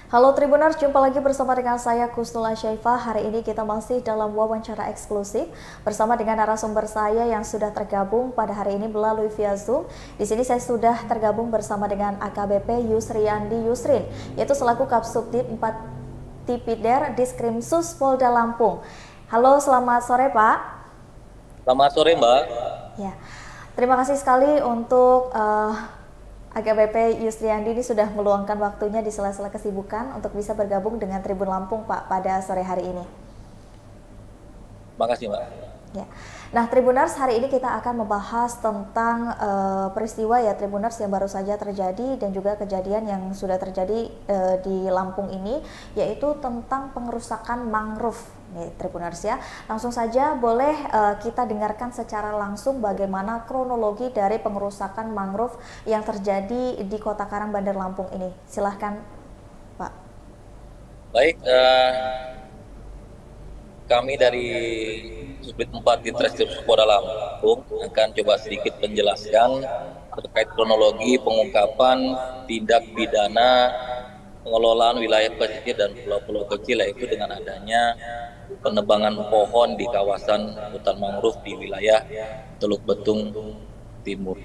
Halo Tribuners, jumpa lagi bersama dengan saya Kusnula Syaifah. Hari ini kita masih dalam wawancara eksklusif bersama dengan narasumber saya yang sudah tergabung pada hari ini melalui via Zoom. Di sini saya sudah tergabung bersama dengan AKBP Yusriandi Yusrin, yaitu selaku Kapsubdit 4 Tipidер Diskrimsus Polda Lampung. Halo, selamat sore Pak. Selamat sore Mbak. Ya, terima kasih sekali untuk AKBP Yusriandi ini sudah meluangkan waktunya di sela-sela kesibukan untuk bisa bergabung dengan Tribun Lampung Pak pada sore hari ini. Makasih Mbak. Ya. Nah, Tribuners, hari ini kita akan membahas tentang peristiwa ya Tribuners yang baru saja terjadi dan juga kejadian yang sudah terjadi di Lampung ini, yaitu tentang pengerusakan mangrove nih Tribuners ya. Langsung saja boleh kita dengarkan secara langsung bagaimana kronologi dari pengerusakan mangrove yang terjadi di Kota Karang, Bandar Lampung ini. Silahkan Pak. Baik, kami dari Subdit 4 di Treskrim Polda Lampung akan coba sedikit menjelaskan terkait kronologi pengungkapan tindak pidana pengelolaan wilayah pesisir dan pulau-pulau kecil, yaitu dengan adanya penebangan pohon di kawasan hutan mangrove di wilayah Teluk Betung Timur.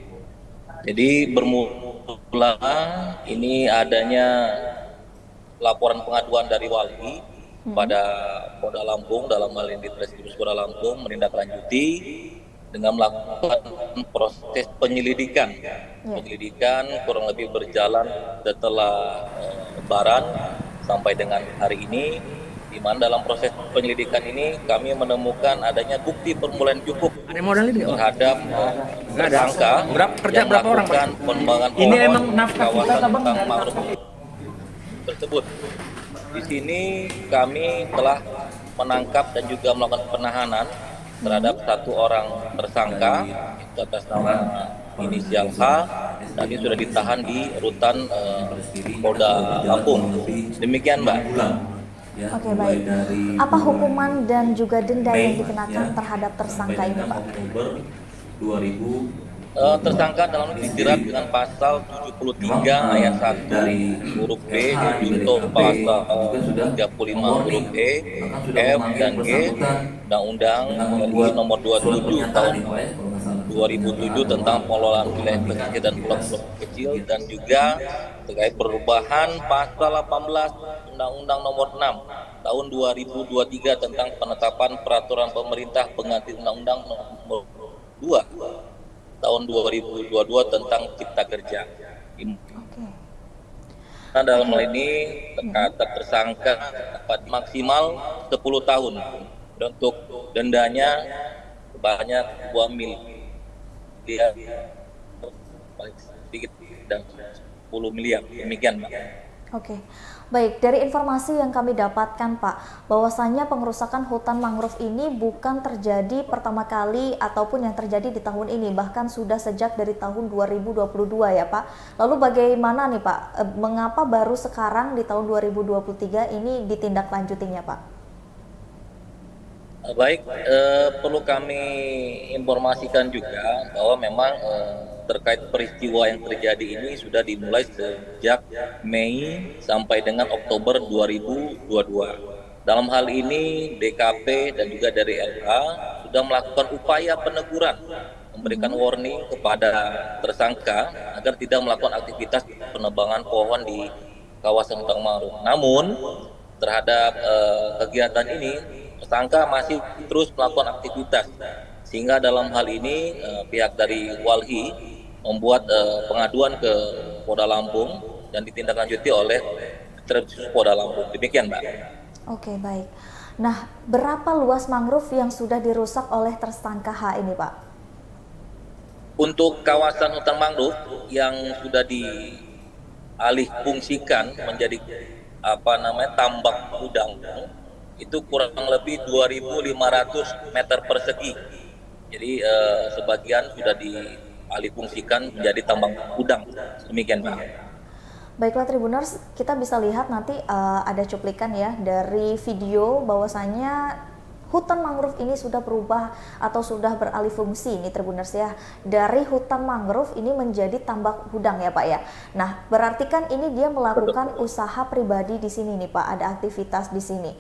Jadi bermula ini adanya laporan pengaduan dari Walhi pada Polda Lampung, dalam hal ini Treskrim Polda Lampung menindaklanjuti dengan melakukan proses penyelidikan. Penyelidikan kurang lebih berjalan setelah Lebaran sampai dengan hari ini, di mana dalam proses penyelidikan ini kami menemukan adanya bukti permulaan cukup terhadap tersangka yang melakukan penebangan pohon di kawasan hutan mangrove tersebut. Di sini kami telah menangkap dan juga melakukan penahanan terhadap satu orang tersangka atas nama inisial H, dan ini sudah ditahan di rutan Polda Lampung. Demikian Mbak. Oke, baik. Apa hukuman dan juga denda yang dikenakan terhadap tersangka ini Pak? Tersangka dalam ini dijerat dengan pasal 73 ayat 1 huruf B junto pasal 35 huruf E, F, dan G Undang-Undang RI nomor 27 tahun 2007 tentang pengelolaan wilayah pesisir dan pulau-pulau kecil, dan juga terkait perubahan pasal 18 Undang-Undang nomor 6 tahun 2023 tentang penetapan peraturan pemerintah pengganti Undang-Undang nomor 2 tahun 2022 tentang Cipta Kerja. Nah, dalam hal ini tersangka dapat maksimal 10 tahun, dan untuk dendanya sebanyak 2 miliar sedikit dan 10 miliar. Demikian, Pak. Oke, baik. Dari informasi yang kami dapatkan, Pak, bahwasannya pengerusakan hutan mangrove ini bukan terjadi pertama kali ataupun yang terjadi di tahun ini, bahkan sudah sejak dari tahun 2022 ya, Pak. Lalu bagaimana nih, Pak? Mengapa baru sekarang di tahun 2023 ini ditindaklanjutinya, Pak? Baik, perlu kami informasikan juga bahwa memang terkait peristiwa yang terjadi ini sudah dimulai sejak Mei sampai dengan Oktober 2022. Dalam hal ini DKP dan juga dari LH sudah melakukan upaya peneguran, memberikan warning kepada tersangka agar tidak melakukan aktivitas penebangan pohon di kawasan hutan mangrove. Namun terhadap kegiatan ini tersangka masih terus melakukan aktivitas, sehingga dalam hal ini pihak dari Walhi membuat pengaduan ke Polda Lampung dan ditindaklanjuti oleh Treskrim Polda Lampung. Demikian, Mbak. Oke, baik. Nah, berapa luas mangrove yang sudah dirusak oleh tersangka H ini, Pak? Untuk kawasan hutan mangrove yang sudah dialih fungsikan menjadi tambak udang, itu kurang lebih 2.500 meter persegi. Jadi sebagian sudah dialihfungsikan menjadi tambang udang. Demikian, Pak. Baiklah Tribuners, kita bisa lihat nanti ada cuplikan ya dari video bahwasannya hutan mangrove ini sudah berubah atau sudah beralih fungsi ini Tribuners ya, dari hutan mangrove ini menjadi tambak udang ya Pak ya. Nah, berarti kan ini dia melakukan usaha pribadi di sini nih Pak, ada aktivitas di sini.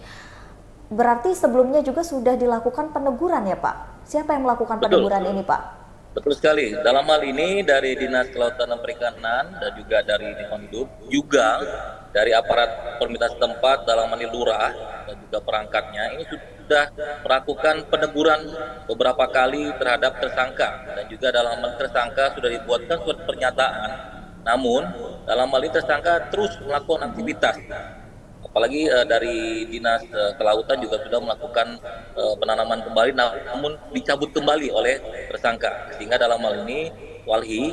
Berarti sebelumnya juga sudah dilakukan peneguran ya Pak? Siapa yang melakukan peneguran ini Pak? Betul sekali. Dalam hal ini dari Dinas Kelautan dan Perikanan dan juga dari Lingkungan Hidup, juga dari aparat pemerintah setempat dalam hal ini lurah dan juga perangkatnya ini sudah melakukan peneguran beberapa kali terhadap tersangka, dan juga dalam hal tersangka sudah dibuatkan surat pernyataan. Namun dalam hal ini tersangka terus melakukan aktivitas. Apalagi dari Dinas Kelautan juga sudah melakukan penanaman kembali, namun dicabut kembali oleh tersangka, sehingga dalam hal ini Walhi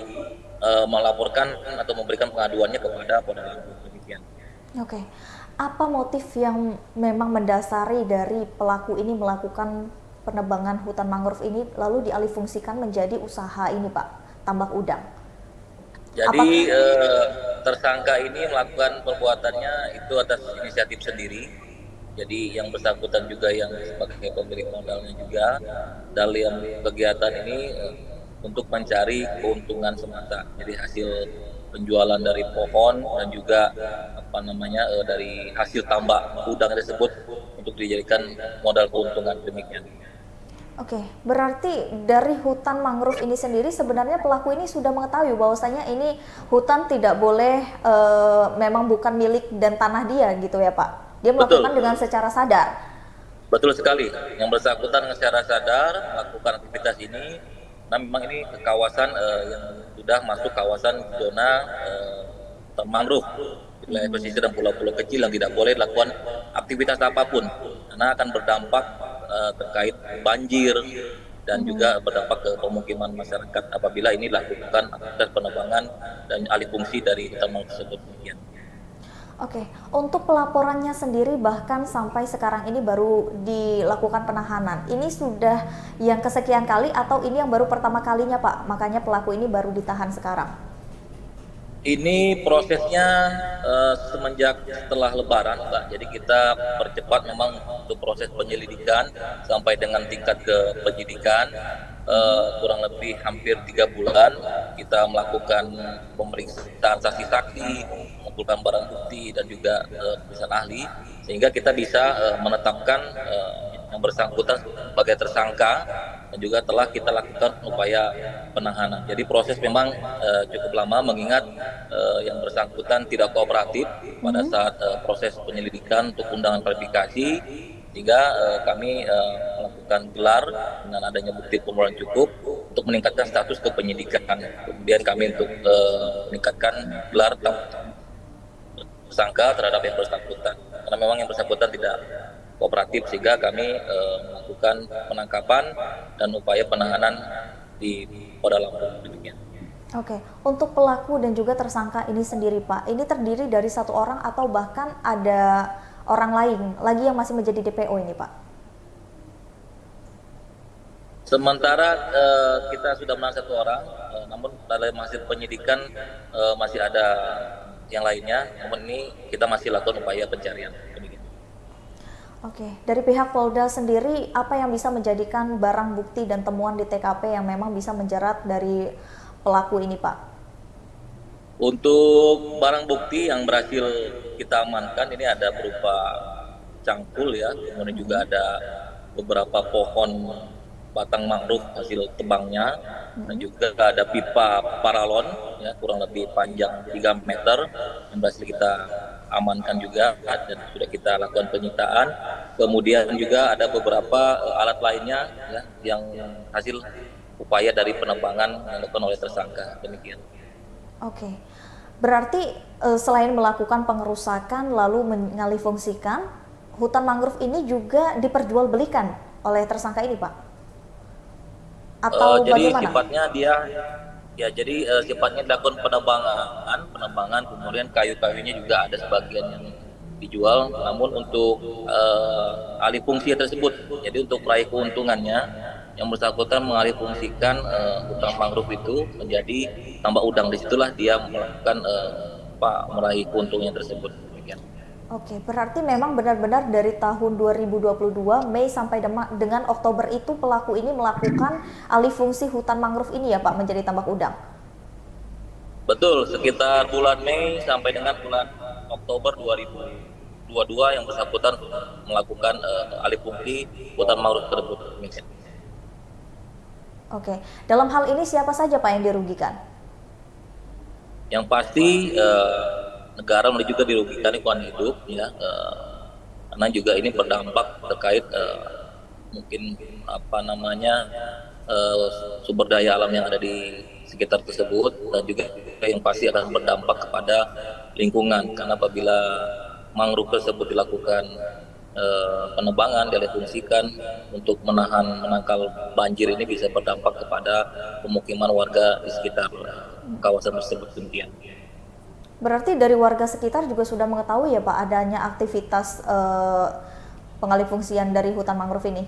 melaporkan atau memberikan pengaduannya kepada Polda Lampung. Demikian. Oke, apa motif yang memang mendasari dari pelaku ini melakukan penebangan hutan mangrove ini lalu dialihfungsikan menjadi usaha ini Pak, tambak udang? Jadi tersangka ini melakukan perbuatannya itu atas inisiatif sendiri. Jadi yang bersangkutan juga yang sebagai pemilik modalnya juga dalam kegiatan ini untuk mencari keuntungan semata. Jadi hasil penjualan dari pohon dan juga dari hasil tambak udang tersebut untuk dijadikan modal keuntungan, demikian. Oke, berarti dari hutan mangrove ini sendiri sebenarnya pelaku ini sudah mengetahui bahwasanya ini hutan tidak boleh, memang bukan milik dan tanah dia gitu ya Pak? Dia melakukan dengan secara sadar? Betul sekali, yang bersangkutan secara sadar melakukan aktivitas ini. Nah, memang ini kawasan yang sudah masuk kawasan zona hutan mangrove, wilayah pesisir dan pulau-pulau kecil yang tidak boleh dilakukan aktivitas apapun, karena akan berdampak terkait banjir dan juga berdampak ke pemukiman masyarakat apabila ini dilakukan aktivitas penebangan dan alih fungsi dari hutan mangrove tersebut. Oke, untuk pelaporannya sendiri bahkan sampai sekarang ini baru dilakukan penahanan. Ini sudah yang kesekian kali atau ini yang baru pertama kalinya Pak? Makanya pelaku ini baru ditahan sekarang. Ini prosesnya semenjak setelah Lebaran, Mbak. Jadi kita percepat memang untuk proses penyelidikan sampai dengan tingkat ke penyidikan. Kurang lebih hampir 3 bulan kita melakukan pemeriksaan saksi-saksi, mengumpulkan barang bukti dan juga pemeriksaan ahli, sehingga kita bisa menetapkan yang bersangkutan sebagai tersangka, dan juga telah kita lakukan upaya penahanan. Jadi proses memang cukup lama, mengingat yang bersangkutan tidak kooperatif pada saat proses penyelidikan untuk undangan klarifikasi, sehingga kami melakukan gelar dengan adanya bukti permulaan cukup untuk meningkatkan status kepenyidikan. Kemudian kami untuk meningkatkan gelar tersangka terhadap yang bersangkutan, karena memang yang bersangkutan tidak kooperatif, sehingga kami melakukan penangkapan dan upaya penahanan di Polda Lampung. Oke, untuk pelaku dan juga tersangka ini sendiri Pak, ini terdiri dari satu orang atau bahkan ada orang lain lagi yang masih menjadi DPO ini Pak? Sementara kita sudah menangkap satu orang, namun dalam hasil penyidikan masih ada yang lainnya, namun ini kita masih lakukan upaya pencarian. Oke, dari pihak Polda sendiri apa yang bisa menjadikan barang bukti dan temuan di TKP yang memang bisa menjerat dari pelaku ini Pak? Untuk barang bukti yang berhasil kita amankan ini ada berupa cangkul ya, kemudian juga ada beberapa pohon batang mangrove hasil tebangnya, dan juga ada pipa paralon ya, kurang lebih panjang 3 meter yang berhasil kita amankan juga dan sudah kita lakukan penyitaan. Kemudian juga ada beberapa alat lainnya ya, yang hasil upaya dari penebangan yang dilakukan oleh tersangka. Demikian. Oke, berarti selain melakukan pengerusakan lalu mengalihfungsikan, hutan mangrove ini juga diperjualbelikan oleh tersangka ini Pak? Atau jadi bagaimana? sifatnya dia sifatnya dilakukan penebangan, kemudian kayu-kayunya juga ada sebagian yang dijual, namun untuk alih fungsi tersebut, jadi untuk meraih keuntungannya, yang bersangkutan mengalihfungsikan hutan mangrove itu menjadi tambak udang. Disitulah dia melakukan meraih keuntungan tersebut. Demikian. Oke, berarti memang benar-benar dari tahun 2022 Mei sampai dengan Oktober itu pelaku ini melakukan alih fungsi hutan mangrove ini ya Pak menjadi tambak udang. Betul, sekitar bulan Mei sampai dengan bulan Oktober 2022 yang bersangkutan melakukan alih fungsi hutan mangrove tersebut. Oke, dalam hal ini siapa saja Pak yang dirugikan? Yang pasti negara mulai juga dirugikan lingkungan hidup ya, karena juga ini berdampak terkait mungkin sumber daya alam yang ada di sekitar tersebut, dan juga yang pasti akan berdampak kepada lingkungan, karena apabila mangrove tersebut dilakukan penebangan, dialihfungsikan untuk menangkal banjir, ini bisa berdampak kepada pemukiman warga di sekitar kawasan tersebut demikian. Berarti dari warga sekitar juga sudah mengetahui ya Pak adanya aktivitas pengalihfungsian dari hutan mangrove ini?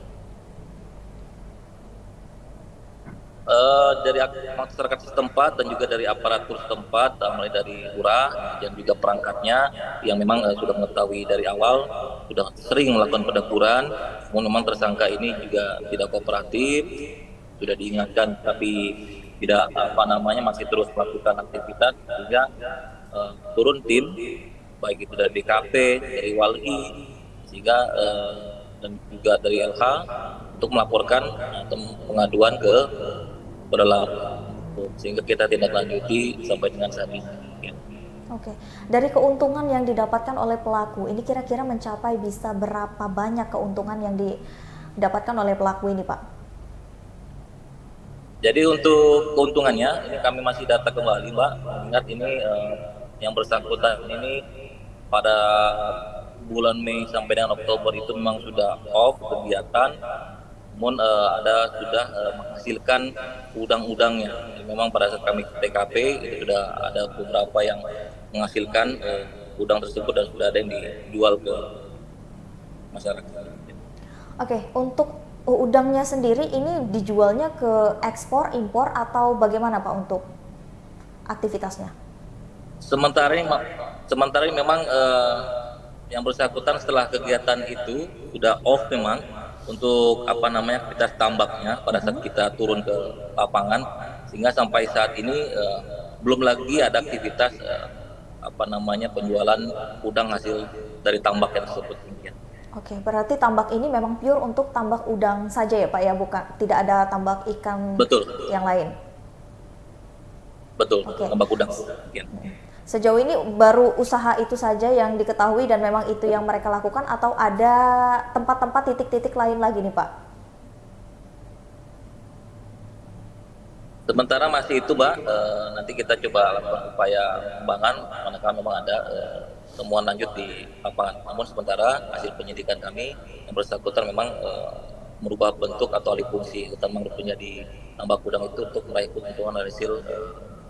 Dari masyarakat setempat dan juga dari aparatur setempat, mulai dari lurah dan juga perangkatnya yang memang sudah mengetahui dari awal, sudah sering melakukan pendapuran. Namun memang tersangka ini juga tidak kooperatif, sudah diingatkan tapi tidak masih terus melakukan aktivitas, sehingga turun tim baik itu dari DKP, dari WALI, sehingga dan juga dari LH untuk melaporkan pengaduan ke berlalu, sehingga kita tindak lanjuti sampai dengan saat ini. Ya. Oke, dari keuntungan yang didapatkan oleh pelaku ini kira-kira mencapai bisa berapa banyak keuntungan yang didapatkan oleh pelaku ini Pak? Jadi untuk keuntungannya ini kami masih data kembali Mbak, ingat ini yang bersangkutan ini pada bulan Mei sampai dengan Oktober itu memang sudah off kegiatan, namun ada sudah menghasilkan udang-udangnya. Jadi memang pada saat kami TKP itu sudah ada beberapa yang menghasilkan udang tersebut dan sudah ada yang dijual ke masyarakat. Oke, untuk udangnya sendiri ini dijualnya ke ekspor, impor atau bagaimana Pak untuk aktivitasnya? Sementara ini memang yang bersangkutan setelah kegiatan itu sudah off memang untuk aktivitas tambaknya pada saat kita turun ke lapangan, sehingga sampai saat ini belum lagi ada aktivitas penjualan udang hasil dari tambak yang tersebut. Oke, berarti tambak ini memang pure untuk tambak udang saja ya Pak ya, bukan tidak ada tambak ikan. Betul. Yang lain. Betul. Okay. Tambak udang. Ya. Sejauh ini baru usaha itu saja yang diketahui dan memang itu yang mereka lakukan, atau ada tempat-tempat titik-titik lain lagi nih Pak? Sementara masih itu Mbak, nanti kita coba lakukan upaya pengembangan manakala memang ada temuan lanjut di lapangan. Namun sementara hasil penyidikan kami yang bersangkutan memang merubah bentuk atau alih fungsi hutan mangrove menjadi tambak udang itu untuk meraih keuntungan dari hasil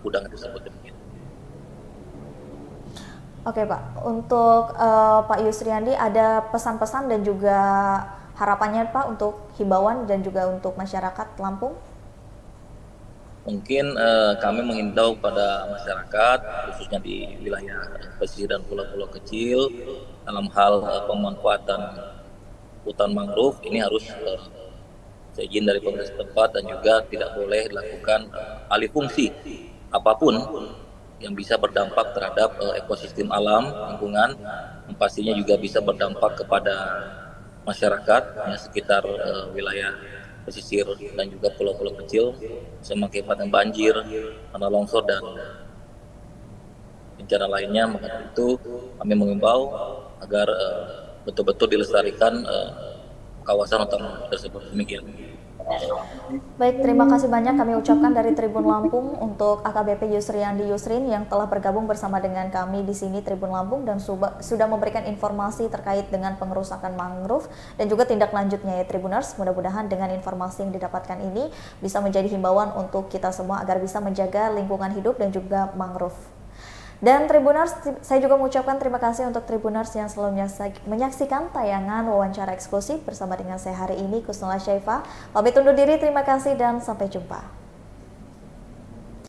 udang tersebut. Oke Pak, untuk Pak Yusriandi ada pesan-pesan dan juga harapannya Pak untuk himbauan dan juga untuk masyarakat Lampung? Mungkin kami menghimbau pada masyarakat khususnya di wilayah pesisir dan pulau-pulau kecil dalam hal pemanfaatan hutan mangrove ini harus seizin dari pemerintah setempat dan juga tidak boleh dilakukan alih fungsi apapun yang bisa berdampak terhadap ekosistem alam lingkungan, yang pastinya juga bisa berdampak kepada masyarakat yang sekitar wilayah pesisir dan juga pulau-pulau kecil, bisa mengakibatkan banjir, tanah longsor dan bencana lainnya. Maka itu kami mengimbau agar betul-betul dilestarikan kawasan hutan tersebut. Demikian. Baik, terima kasih banyak kami ucapkan dari Tribun Lampung untuk AKBP Yusriandi Yusrin yang telah bergabung bersama dengan kami di sini Tribun Lampung dan sudah memberikan informasi terkait dengan pengerusakan mangrove dan juga tindak lanjutnya ya Tribuners. Mudah-mudahan dengan informasi yang didapatkan ini bisa menjadi himbauan untuk kita semua agar bisa menjaga lingkungan hidup dan juga mangrove. Dan Tribuners, saya juga mengucapkan terima kasih untuk Tribuners yang selalu menyaksikan tayangan wawancara eksklusif bersama dengan saya hari ini, Kusnula Syaifa. Pamit undur diri, terima kasih dan sampai jumpa.